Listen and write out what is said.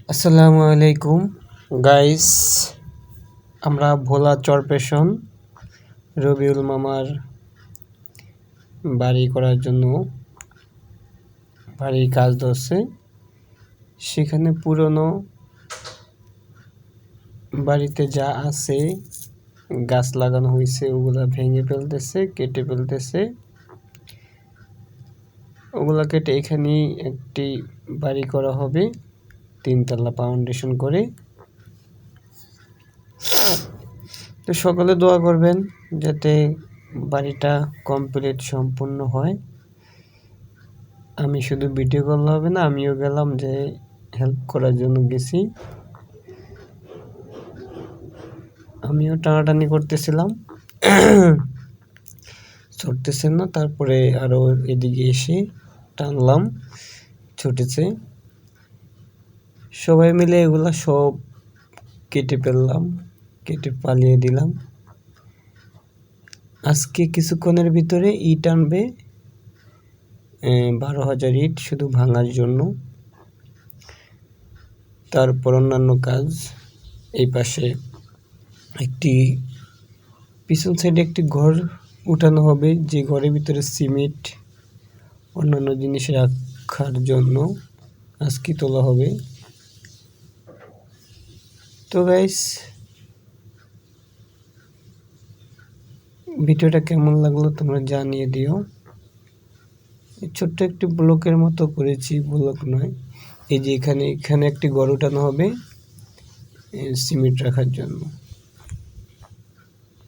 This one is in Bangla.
আসসালামু আলাইকুম গাইস, আমরা ভোলা চরপেশন রবিউল মামার বাড়ি করার জন্য বাড়ির কাজ ধরছে। সেখানে পুরনো বাড়িতে যা আছে গাছ লাগানো হয়েছে ওগুলা ভেঙে ফেলতেছে, কেটে ফেলতেছে। ওগুলা কেটে এখানেই একটি বাড়ি করা হবে 3 তলা ফাউন্ডেশন করে। তো সকলে দোয়া করবেন যাতে বাড়িটা কমপ্লিট সম্পূর্ণ হয়। আমি শুধু ভিডিও করলে হবে না, আমিও গেলাম যে হেল্প করার জন্য গেছি। আমিও টানাটানি করতেছিলাম, ছুটতেছে না। তারপরে আরো এদিকে এসে টানলাম, ছুটেছে। সবাই মিলে এগুলা সব কেটে ফেললাম, কেটে পালিয়ে দিলাম। আজকে কিছুক্ষণের ভিতরে ইট আনবে 12,000 ইট শুধু ভাঙার জন্য। তারপর অন্যান্য কাজ এই পাশে একটি পিছন সাইডে একটি ঘর উঠানো হবে, যে ঘরের ভিতরে সিমেন্ট অন্যান্য জিনিস রাখার জন্য আজকে তোলা হবে। তো গাইস, ভিডিওটা কেমন লাগলো তোমরা জানিয়ে দিও। ছোট্ট একটি ব্লকের মতো করেছি, ব্লক নয়। এই যে এখানে একটি ঘর উঠানো হবে সিমেন্ট রাখার জন্য।